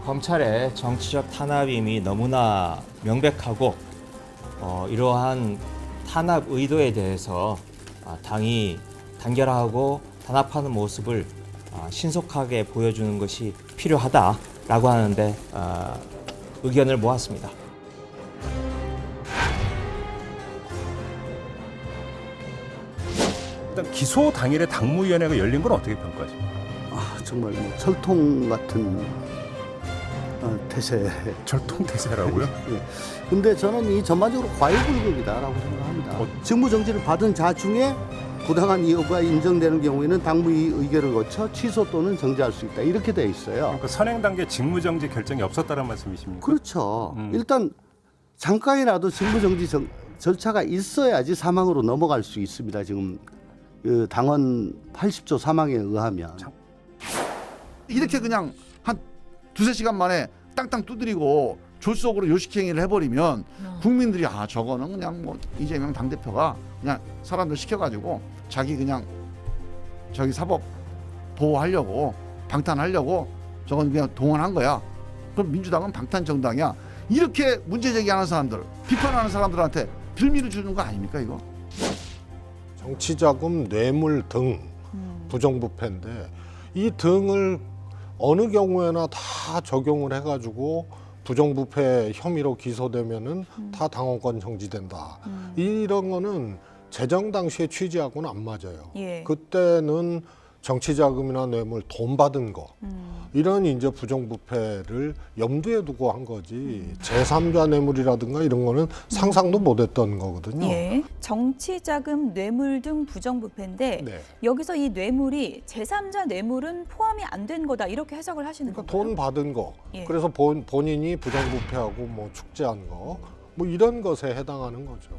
검찰의 정치적 탄압임이 너무나 명백하고 이러한 탄압 의도에 대해서 당이 단결하고 단합하는 모습을 신속하게 보여주는 것이 필요하다라고 하는데 의견을 모았습니다. 일단 기소 당일에 당무위원회가 열린 건 어떻게 평가하십니까? 정말 뭐 철통 같은 태세. 철통태세라고요? 예. 근데 저는 이 전반적으로 과유불급이다라고 생각합니다. 직무정지를 받은 자 중에 부당한 이유가 인정되는 경우에는 당무위 의결을 거쳐 취소 또는 정지할 수 있다. 이렇게 돼 있어요. 그러니까 선행 단계 직무정지 결정이 없었다는 말씀이십니까? 그렇죠. 일단 잠깐이라도 직무정지 절차가 있어야지 사망으로 넘어갈 수 있습니다. 지금 그 당원 80조 사망에 의하면. 이렇게 그냥 한 두세 시간 만에 땅땅 두드리고 졸속으로 요식행위를 해버리면 국민들이 저거는 그냥 뭐 이재명 당대표가 그냥 사람들 시켜가지고 자기 그냥 저기 사법 보호하려고 방탄하려고 저건 그냥 동원한 거야. 그럼 민주당은 방탄 정당이야. 이렇게 문제 제기하는 사람들, 비판하는 사람들한테 빌미를 주는 거 아닙니까 이거? 정치자금, 뇌물 등 부정부패인데 이 등을 어느 경우에나 다 적용을 해가지고 부정부패 혐의로 기소되면은 다 당원권 정지된다. 이런 거는 재정 당시의 취지하고는 안 맞아요. 예. 그때는 정치자금이나 뇌물, 돈 받은 거 이런 이제 부정부패를 염두에 두고 한 거지 제3자 뇌물이라든가 이런 거는 상상도 못했던 거거든요. 예. 정치자금, 뇌물 등 부정부패인데 네. 여기서 이 뇌물이 제3자 뇌물은 포함이 안 된 거다 이렇게 해석을 하시는 그러니까 건가요? 돈 받은 거, 예. 그래서 본인이 부정부패하고 뭐 축제한 거, 뭐 이런 것에 해당하는 거죠.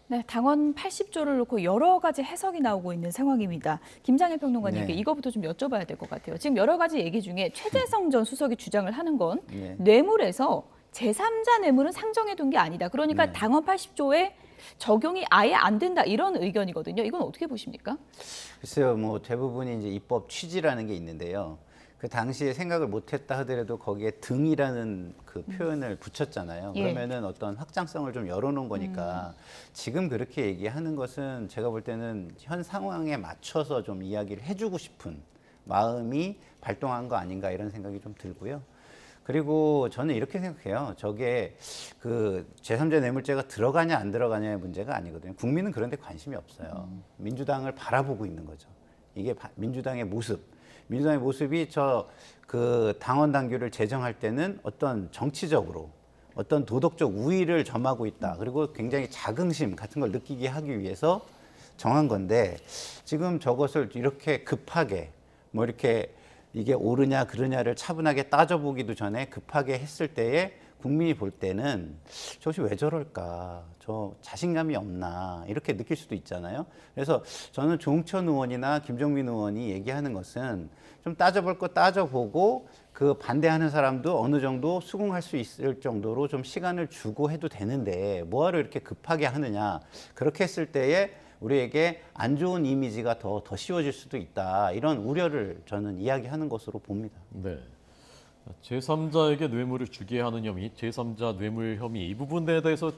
네, 당원 80조를 놓고 여러 가지 해석이 나오고 있는 상황입니다. 김장일 평론가님께 네. 이거부터 좀 여쭤봐야 될 것 같아요. 지금 여러 가지 얘기 중에 최재성 전 수석이 주장을 하는 건 네. 뇌물에서 제3자 뇌물은 상정해 둔 게 아니다. 그러니까 네. 당원 80조에 적용이 아예 안 된다 이런 의견이거든요. 이건 어떻게 보십니까? 글쎄요, 뭐 대부분이 이제 입법 취지라는 게 있는데요. 그 당시에 생각을 못했다 하더라도 거기에 등이라는 그 표현을 붙였잖아요. 예. 그러면은 어떤 확장성을 좀 열어놓은 거니까 지금 그렇게 얘기하는 것은 제가 볼 때는 현 상황에 맞춰서 좀 이야기를 해주고 싶은 마음이 발동한 거 아닌가 이런 생각이 좀 들고요. 그리고 저는 이렇게 생각해요. 저게 그 제3자 뇌물죄가 들어가냐 안 들어가냐의 문제가 아니거든요. 국민은 그런 데 관심이 없어요. 민주당을 바라보고 있는 거죠. 이게 민주당의 모습. 민주당의 모습이 그 당원 당규를 제정할 때는 어떤 정치적으로 어떤 도덕적 우위를 점하고 있다. 그리고 굉장히 자긍심 같은 걸 느끼게 하기 위해서 정한 건데 지금 저것을 이렇게 급하게 뭐 이렇게 이게 옳으냐 그르냐를 차분하게 따져보기도 전에 급하게 했을 때에 국민이 볼 때는 저것이 왜 저럴까, 저 자신감이 없나 이렇게 느낄 수도 있잖아요. 그래서 저는 조응천 의원이나 김종민 의원이 얘기하는 것은 좀 따져볼 거 따져보고 그 반대하는 사람도 어느 정도 수긍할 수 있을 정도로 좀 시간을 주고 해도 되는데 뭐하러 이렇게 급하게 하느냐. 그렇게 했을 때에 우리에게 안 좋은 이미지가 더 씌워질 수도 있다. 이런 우려를 저는 이야기하는 것으로 봅니다. 네. 제3자에게 뇌물을 주게 하는 혐의, 제3자 뇌물 혐의 이 부분에 대해서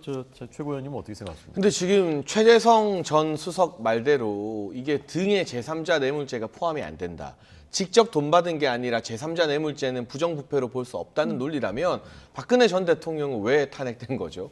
최고위원님은 어떻게 생각하십니까? 근데 지금 최재성 전 수석 말대로 이게 등의 제3자 뇌물죄가 포함이 안 된다. 직접 돈 받은 게 아니라 제3자 뇌물죄는 부정부패로 볼 수 없다는 논리라면 박근혜 전 대통령은 왜 탄핵된 거죠?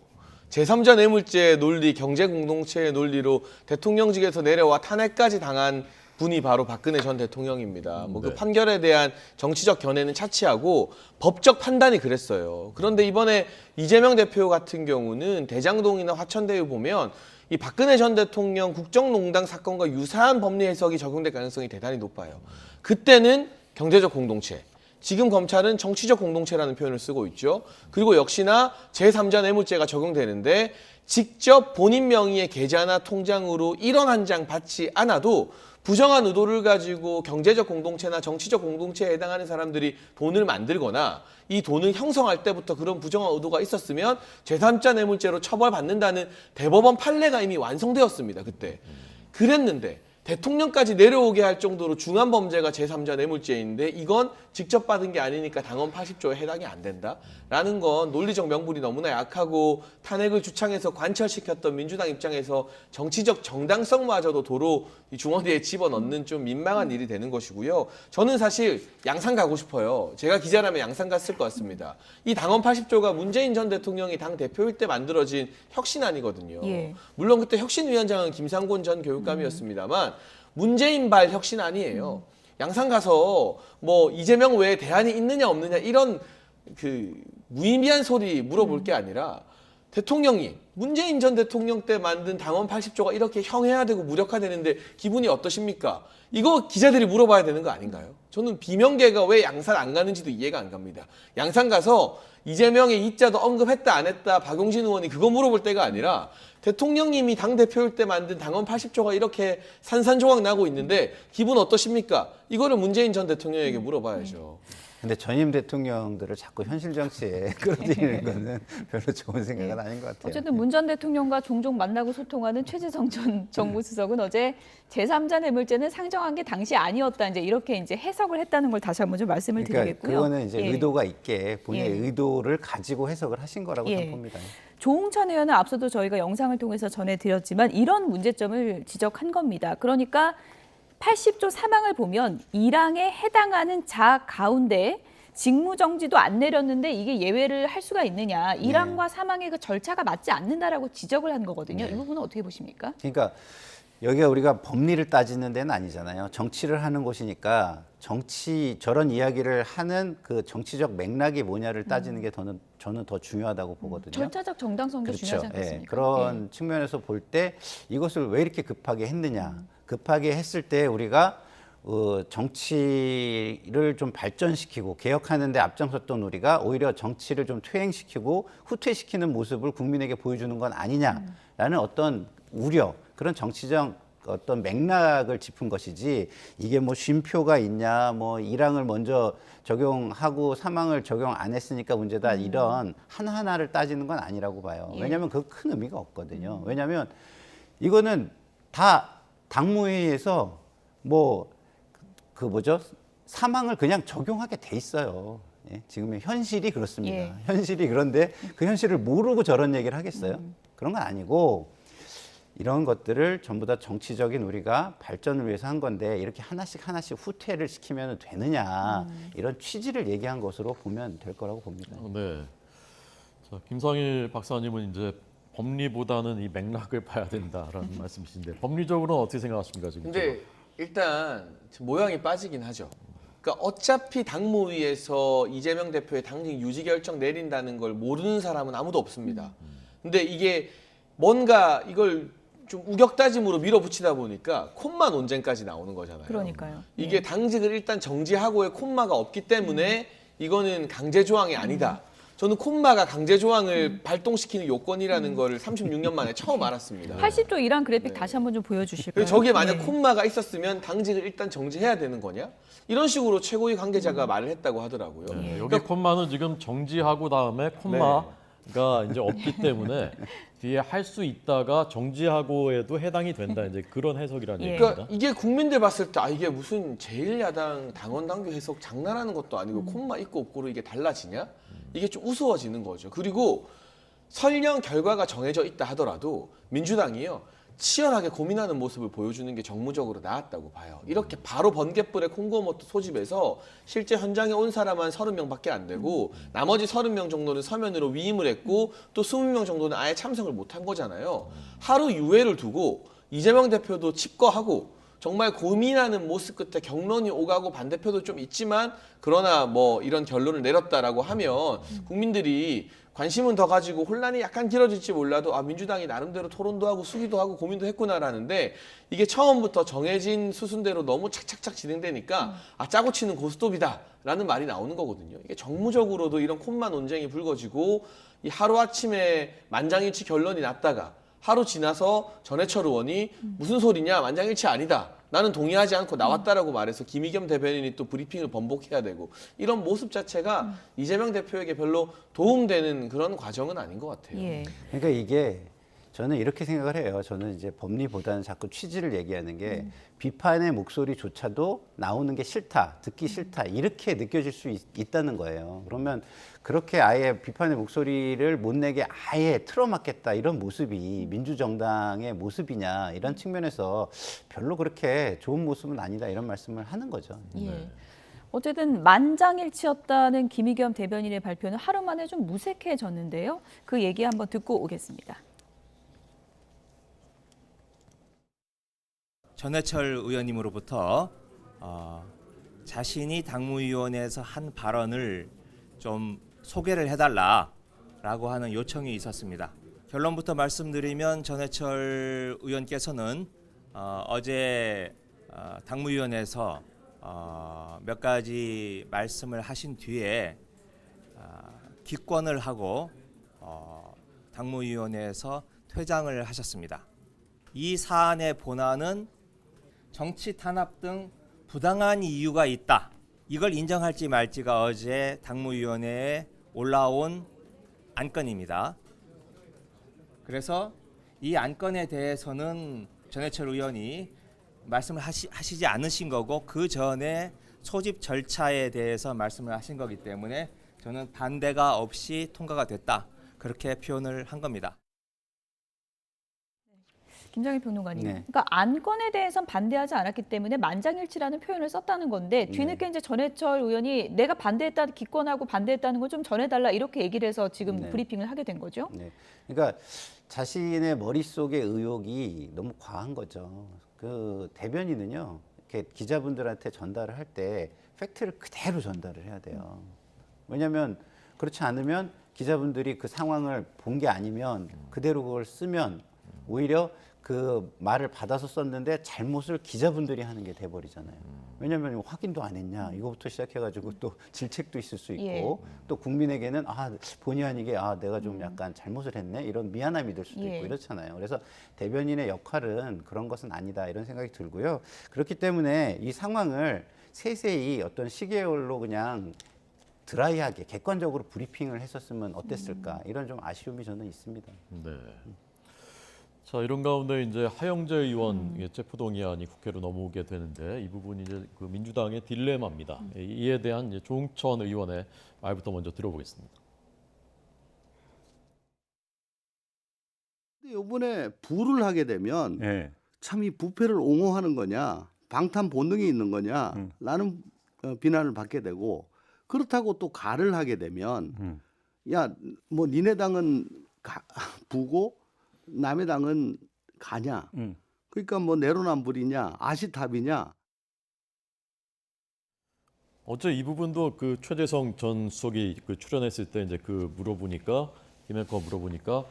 제3자 뇌물죄 논리, 경제공동체의 논리로 대통령직에서 내려와 탄핵까지 당한 분이 바로 박근혜 전 대통령입니다. 뭐 그 판결에 대한 정치적 견해는 차치하고 법적 판단이 그랬어요. 그런데 이번에 이재명 대표 같은 경우는 대장동이나 화천대유 보면 이 박근혜 전 대통령 국정농단 사건과 유사한 법리 해석이 적용될 가능성이 대단히 높아요. 그때는 경제적 공동체, 지금 검찰은 정치적 공동체라는 표현을 쓰고 있죠. 그리고 역시나 제3자 뇌물죄가 적용되는데 직접 본인 명의의 계좌나 통장으로 1원 한 장 받지 않아도 부정한 의도를 가지고 경제적 공동체나 정치적 공동체에 해당하는 사람들이 돈을 만들거나 이 돈을 형성할 때부터 그런 부정한 의도가 있었으면 제3자 뇌물죄로 처벌받는다는 대법원 판례가 이미 완성되었습니다. 그때. 그랬는데 대통령까지 내려오게 할 정도로 중한 범죄가 제3자 뇌물죄인데 이건 직접 받은 게 아니니까 당원 80조에 해당이 안 된다라는 건 논리적 명분이 너무나 약하고 탄핵을 주창해서 관철시켰던 민주당 입장에서 정치적 정당성마저도 도로 이 중원대에 집어넣는 좀 민망한 일이 되는 것이고요. 저는 사실 양산 가고 싶어요. 제가 기자라면 양산 갔을 것 같습니다. 이 당원 80조가 문재인 전 대통령이 당 대표일 때 만들어진 혁신안이거든요. 예. 물론 그때 혁신위원장은 김상곤 전 교육감이었습니다만 문재인발 혁신안이에요. 양산 가서 뭐 이재명 외에 대안이 있느냐 없느냐 이런 그 무의미한 소리 물어볼 게 아니라 대통령이 문재인 전 대통령 때 만든 당원 80조가 이렇게 형해화되고 무력화되는데 기분이 어떠십니까? 이거 기자들이 물어봐야 되는 거 아닌가요? 저는 비명계가 왜 양산 안 가는지도 이해가 안 갑니다. 양산 가서 이재명의 이자도 언급했다 안 했다 박용진 의원이 그거 물어볼 때가 아니라 대통령님이 당대표일 때 만든 당원 80조가 이렇게 산산조각 나고 있는데 기분 어떠십니까? 이거를 문재인 전 대통령에게 물어봐야죠. 근데 전임 대통령들을 자꾸 현실 정치에 끌어들이는 거는 별로 좋은 생각은 아닌 것 같아요. 어쨌든 문 전 대통령과 종종 만나고 소통하는 최재성 전 정무수석은 어제 제3자 뇌물죄는 상정한 게 당시 아니었다. 이제 이렇게 이제 해석을 했다는 걸 다시 한번 좀 말씀을 드리겠고요. 그거는 이제 의도가 있게 본인의 예. 의도를 가지고 해석을 하신 거라고 예. 저는 봅니다. 조홍천 의원은 앞서도 저희가 영상을 통해서 전해드렸지만 이런 문제점을 지적한 겁니다. 그러니까 80조 사망을 보면 1항에 해당하는 자 가운데 직무정지도 안 내렸는데 이게 예외를 할 수가 있느냐. 1항과 3항의 그 절차가 맞지 않는다라고 지적을 한 거거든요. 이 부분은 어떻게 보십니까? 그러니까 여기가 우리가 법리를 따지는 데는 아니잖아요. 정치를 하는 곳이니까 저런 이야기를 하는 그 정치적 맥락이 뭐냐를 따지는 게 저는 더 중요하다고 보거든요. 절차적 정당성도 그렇죠. 중요하지 않겠습니까? 예, 그런 측면에서 볼 때 이것을 왜 이렇게 급하게 했느냐. 급하게 했을 때 우리가 정치를 좀 발전시키고 개혁하는 데 앞장섰던 우리가 오히려 정치를 좀 퇴행시키고 후퇴시키는 모습을 국민에게 보여주는 건 아니냐라는 어떤 우려, 그런 정치적 어떤 맥락을 짚은 것이지 이게 뭐 쉼표가 있냐, 뭐 1항을 먼저 적용하고 3항을 적용 안 했으니까 문제다 이런 하나하나를 따지는 건 아니라고 봐요. 왜냐하면 그 큰 의미가 없거든요. 왜냐하면 이거는 다 당무회의에서 사망을 그냥 적용하게 돼 있어요. 예? 지금의 현실이 그렇습니다. 예. 현실이 그런데 그 현실을 모르고 저런 얘기를 하겠어요? 그런 건 아니고 이런 것들을 전부 다 정치적인 우리가 발전을 위해서 한 건데 이렇게 하나씩 후퇴를 시키면 되느냐 이런 취지를 얘기한 것으로 보면 될 거라고 봅니다. 네. 자, 김상일 박사님은 이제 법리보다는 이 맥락을 봐야 된다라는 말씀이신데 법리적으로는 어떻게 생각하십니까 지금? 근데 일단 모양이 빠지긴 하죠. 그러니까 어차피 당무위에서 이재명 대표의 당직 유지 결정 내린다는 걸 모르는 사람은 아무도 없습니다. 근데 이게 뭔가 이걸 좀 우격다짐으로 밀어붙이다 보니까 콤마 논쟁까지 나오는 거잖아요. 그러니까요. 이게 당직을 일단 정지하고의 콤마가 없기 때문에 이거는 강제 조항이 아니다. 저는 콤마가 강제 조항을 발동시키는 요건이라는 거를 36년 만에 처음 알았습니다. 80조 1항 그래픽 다시 한번 좀 보여주실까요? 그리고 저기에 만약 네. 콤마가 있었으면 당직을 일단 정지해야 되는 거냐? 이런 식으로 최고위 관계자가 말을 했다고 하더라고요. 네, 여기 콤마는 지금 정지하고 다음에 콤마가 이제 없기 때문에 뒤에 할 수 있다가 정지하고에도 해당이 된다. 이제 그런 해석이라는 얘기입니다. 그러니까 이게 국민들 봤을 때 이게 무슨 제1야당 당원 당규 해석 장난하는 것도 아니고 콤마 있고 없고로 이게 달라지냐? 이게 좀 우스워지는 거죠. 그리고 설령 결과가 정해져 있다 하더라도 민주당이요. 치열하게 고민하는 모습을 보여주는 게 정무적으로 나았다고 봐요. 이렇게 바로 번갯불에 콩고모토 소집해서 실제 현장에 온 사람은 30명밖에 안 되고 나머지 30명 정도는 서면으로 위임을 했고 또 20명 정도는 아예 참석을 못한 거잖아요. 하루 유예를 두고 이재명 대표도 칩거하고 정말 고민하는 모습 끝에 경론이 오가고 반대표도 좀 있지만 그러나 뭐 이런 결론을 내렸다라고 하면 국민들이 관심은 더 가지고 혼란이 약간 길어질지 몰라도 민주당이 나름대로 토론도 하고 수기도 하고 고민도 했구나라는데 이게 처음부터 정해진 수순대로 너무 착착착 진행되니까 짜고 치는 고스톱이다라는 말이 나오는 거거든요. 이게 정무적으로도 이런 콤마 논쟁이 불거지고 이 하루아침에 만장일치 결론이 났다가 하루 지나서 전해철 의원이 무슨 소리냐 만장일치 아니다. 나는 동의하지 않고 나왔다라고 말해서 김의겸 대변인이 또 브리핑을 번복해야 되고 이런 모습 자체가 이재명 대표에게 별로 도움되는 그런 과정은 아닌 것 같아요. 예. 그러니까 이게 저는 이렇게 생각을 해요. 저는 이제 법리보다는 자꾸 취지를 얘기하는 게 비판의 목소리조차도 나오는 게 싫다, 듣기 싫다 이렇게 느껴질 수 있다는 거예요. 그러면 그렇게 아예 비판의 목소리를 못 내게 아예 틀어막겠다 이런 모습이 민주정당의 모습이냐 이런 측면에서 별로 그렇게 좋은 모습은 아니다 이런 말씀을 하는 거죠. 예. 어쨌든 만장일치였다는 김의겸 대변인의 발표는 하루 만에 좀 무색해졌는데요. 그 얘기 한번 듣고 오겠습니다. 전해철 의원님으로부터 자신이 당무위원회에서 한 발언을 좀 소개를 해달라라고 하는 요청이 있었습니다. 결론부터 말씀드리면 전해철 의원께서는 어제 당무위원회에서 몇 가지 말씀을 하신 뒤에 기권을 하고 당무위원회에서 퇴장을 하셨습니다. 이 사안의 본안은 정치 탄압 등 부당한 이유가 있다. 이걸 인정할지 말지가 어제 당무위원회에 올라온 안건입니다. 그래서 이 안건에 대해서는 전해철 의원이 말씀을 하시지 않으신 거고 그 전에 소집 절차에 대해서 말씀을 하신 거기 때문에 저는 반대가 없이 통과가 됐다. 그렇게 표현을 한 겁니다. 김정일 평론가님, 네. 그러니까 안건에 대해선 반대하지 않았기 때문에 만장일치라는 표현을 썼다는 건데 뒤늦게 이제 전해철 의원이 내가 반대했다, 기권하고 반대했다는 걸 좀 전해달라 이렇게 얘기를 해서 지금 네. 브리핑을 하게 된 거죠. 네. 그러니까 자신의 머릿속의 의혹이 너무 과한 거죠. 그 대변인은요, 이렇게 기자분들한테 전달을 할 때 팩트를 그대로 전달을 해야 돼요. 왜냐하면 그렇지 않으면 기자분들이 그 상황을 본 게 아니면 그대로 그걸 쓰면 오히려 그 말을 받아서 썼는데 잘못을 기자분들이 하는 게 돼버리잖아요. 왜냐하면 확인도 안 했냐 이거부터 시작해가지고 또 질책도 있을 수 있고 예. 또 국민에게는 본의 아니게 내가 좀 약간 잘못을 했네 이런 미안함이 들 수도 예. 있고 이렇잖아요. 그래서 대변인의 역할은 그런 것은 아니다 이런 생각이 들고요. 그렇기 때문에 이 상황을 세세히 어떤 시계열로 그냥 드라이하게 객관적으로 브리핑을 했었으면 어땠을까 이런 좀 아쉬움이 저는 있습니다. 네. 자, 이런 가운데 이제 하영재 의원 체포동의안이 국회로 넘어오게 되는데 이 부분이 이제 그 민주당의 딜레마입니다. 이에 대한 이제 조응천 의원의 말부터 먼저 들어보겠습니다. 근데 이번에 부를 하게 되면 예. 참 이 부패를 옹호하는 거냐, 방탄 본능이 있는 거냐, 라는 비난을 받게 되고 그렇다고 또 가를 하게 되면 야, 뭐 니네 당은 부고 남의 당은 가냐? 그러니까 뭐 내로남불이냐, 아시탑이냐? 어제 이 부분도 그 최재성 전 수석이 그 출연했을 때 이제 그 물어보니까 김앤커 물어보니까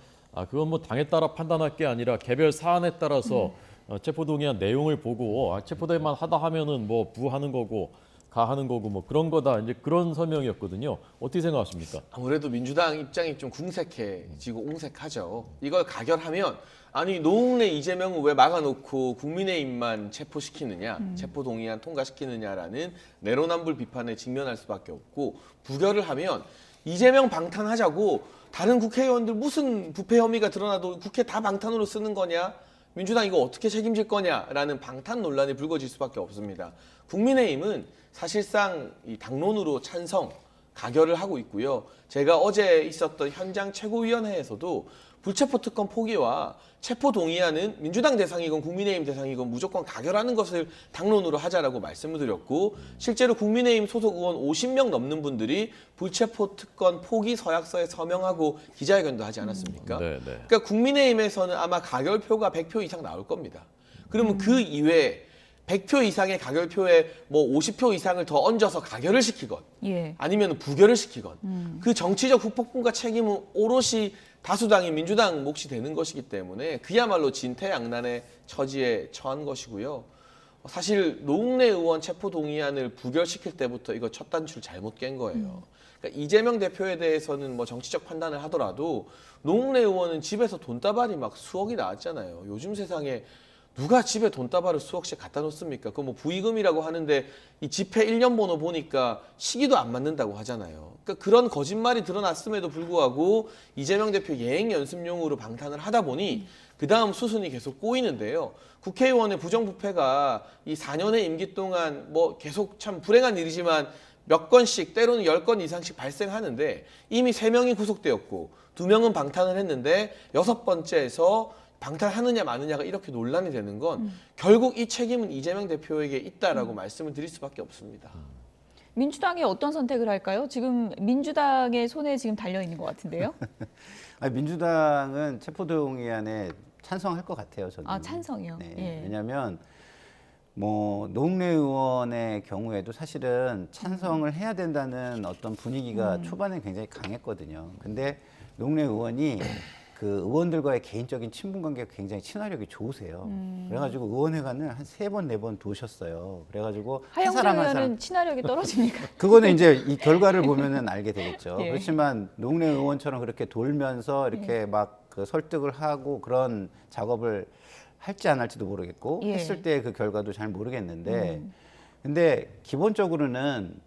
그건 뭐 당에 따라 판단할 게 아니라 개별 사안에 따라서 체포동의안 내용을 보고 체포될만 하다 하면은 뭐 부하는 거고 가하는 거고 뭐 그런 거다 이제 그런 설명이었거든요. 어떻게 생각하십니까? 아무래도 민주당 입장이 좀 궁색해지고 옹색하죠. 이걸 가결하면 아니 노웅래 이재명은 왜 막아놓고 국민의힘만 체포시키느냐, 체포동의안 통과시키느냐라는 내로남불 비판에 직면할 수밖에 없고 부결을 하면 이재명 방탄하자고 다른 국회의원들 무슨 부패 혐의가 드러나도 국회 다 방탄으로 쓰는 거냐? 민주당 이거 어떻게 책임질 거냐라는 방탄 논란이 불거질 수밖에 없습니다. 국민의힘은 사실상 이 당론으로 찬성, 가결을 하고 있고요. 제가 어제 있었던 현장 최고위원회에서도 불체포 특권 포기와 체포 동의안은 민주당 대상이건 국민의힘 대상이건 무조건 가결하는 것을 당론으로 하자라고 말씀을 드렸고 실제로 국민의힘 소속 의원 50명 넘는 분들이 불체포 특권 포기 서약서에 서명하고 기자회견도 하지 않았습니까? 네. 그러니까 국민의힘에서는 아마 가결표가 100표 이상 나올 겁니다. 그러면 그 이외에 100표 이상의 가결표에 뭐 50표 이상을 더 얹어서 가결을 시키건 예. 아니면 부결을 시키건 그 정치적 후폭풍과 책임은 오롯이 다수당인 민주당 몫이 되는 것이기 때문에 그야말로 진퇴양난의 처지에 처한 것이고요. 사실 노웅래 의원 체포동의안을 부결시킬 때부터 이거 첫 단추를 잘못 깬 거예요. 그러니까 이재명 대표에 대해서는 뭐 정치적 판단을 하더라도 노웅래 의원은 집에서 돈다발이 막 수억이 나왔잖아요. 요즘 세상에 누가 집에 돈다발을 수억씩 갖다 놓습니까? 그 뭐 부의금이라고 하는데 이 집회 1년 번호 보니까 시기도 안 맞는다고 하잖아요. 그러니까 그런 거짓말이 드러났음에도 불구하고 이재명 대표 예행 연습용으로 방탄을 하다 보니 그 다음 수순이 계속 꼬이는데요. 국회의원의 부정부패가 이 4년의 임기 동안 뭐 계속 참 불행한 일이지만 몇 건씩 때로는 10건 이상씩 발생하는데 이미 3명이 구속되었고 2명은 방탄을 했는데 6번째에서 방탄하느냐 마느냐가 이렇게 논란이 되는 건 결국 이 책임은 이재명 대표에게 있다라고 말씀을 드릴 수밖에 없습니다. 민주당이 어떤 선택을 할까요? 지금 민주당의 손에 지금 달려 있는 것 같은데요. 아니, 민주당은 체포동의안에 찬성할 것 같아요. 저는. 아, 찬성이요? 네. 예. 왜냐하면 뭐 노웅래 의원의 경우에도 사실은 찬성을 해야 된다는 어떤 분위기가 초반에 굉장히 강했거든요. 근데 노웅래 의원이 그 의원들과의 개인적인 친분 관계가 굉장히 친화력이 좋으세요. 그래가지고 의원회관을 한 3번, 4번 도셨어요. 그래가지고 한 하영재 사람 한 사람. 의원은 친화력이 떨어집니까? 그거는 이제 이 결과를 보면은 알게 되겠죠. 예. 그렇지만 노웅래 의원처럼 그렇게 돌면서 이렇게 막 그 설득을 하고 그런 작업을 할지 안 할지도 모르겠고 예. 했을 때 그 결과도 잘 모르겠는데 근데 기본적으로는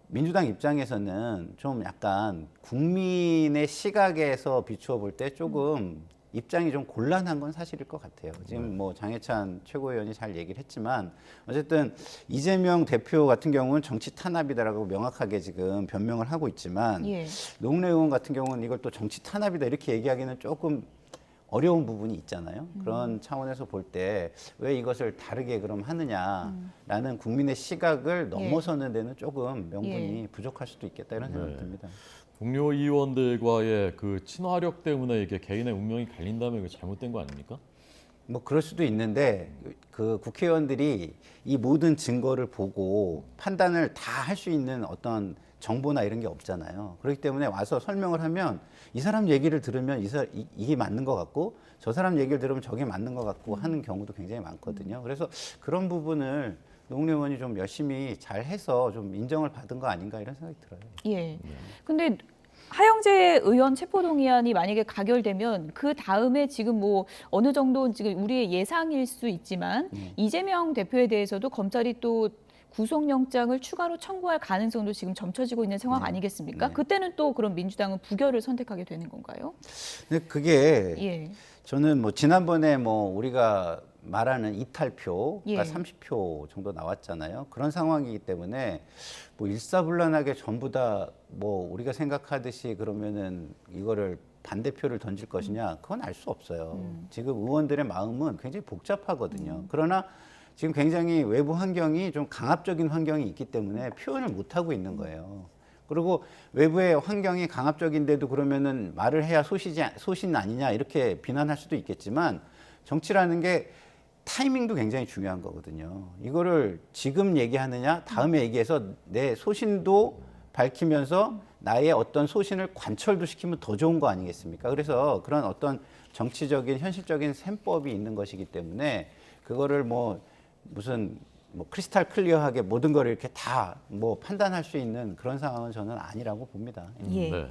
민주당 입장에서는 좀 약간 국민의 시각에서 비추어 볼 때 조금 입장이 좀 곤란한 건 사실일 것 같아요. 지금 뭐 장해찬 최고위원이 잘 얘기를 했지만 어쨌든 이재명 대표 같은 경우는 정치 탄압이다라고 명확하게 지금 변명을 하고 있지만 예. 노웅래 의원 같은 경우는 이걸 또 정치 탄압이다 이렇게 얘기하기는 조금 어려운 부분이 있잖아요. 그런 차원에서 볼 때 왜 이것을 다르게 그럼 하느냐라는 국민의 시각을 넘어서는 데는 조금 명분이 부족할 수도 있겠다 이런 생각이 듭니다. 동료 의원들과의 그 친화력 때문에 이게 개인의 운명이 갈린다면 이거 잘못된 거 아닙니까? 뭐 그럴 수도 있는데 그 국회의원들이 이 모든 증거를 보고 판단을 다 할 수 있는 어떤 정보나 이런 게 없잖아요. 그렇기 때문에 와서 설명을 하면 이 사람 얘기를 들으면 이게 맞는 것 같고 저 사람 얘기를 들으면 저게 맞는 것 같고 하는 경우도 굉장히 많거든요. 그래서 그런 부분을 노웅래 의원이 좀 열심히 잘 해서 좀 인정을 받은 거 아닌가 이런 생각이 들어요. 예. 근데 하영재 의원 체포동의안이 만약에 가결되면 그 다음에 지금 뭐 어느 정도 지금 우리의 예상일 수 있지만 이재명 대표에 대해서도 검찰이 또 구속영장을 추가로 청구할 가능성도 지금 점쳐지고 있는 상황 아니겠습니까? 네. 그때는 또 그럼 민주당은 부결을 선택하게 되는 건가요? 근데 그게 예. 저는 뭐 지난번에 뭐 우리가 말하는 이탈표가 예. 30표 정도 나왔잖아요. 그런 상황이기 때문에 뭐 일사불란하게 전부 다 뭐 우리가 생각하듯이 그러면은 이거를 반대표를 던질 것이냐 그건 알 수 없어요. 지금 의원들의 마음은 굉장히 복잡하거든요. 그러나 지금 굉장히 외부 환경이 좀 강압적인 환경이 있기 때문에 표현을 못 하고 있는 거예요. 그리고 외부의 환경이 강압적인데도 그러면은 말을 해야 소신 아니냐 이렇게 비난할 수도 있겠지만 정치라는 게 타이밍도 굉장히 중요한 거거든요. 이거를 지금 얘기하느냐 다음에 얘기해서 내 소신도 밝히면서 나의 어떤 소신을 관철도 시키면 더 좋은 거 아니겠습니까? 그래서 그런 어떤 정치적인 현실적인 셈법이 있는 것이기 때문에 그거를 뭐 무슨 뭐 크리스탈 클리어하게 모든 걸 이렇게 다 뭐 판단할 수 있는 그런 상황은 저는 아니라고 봅니다. 예. 네.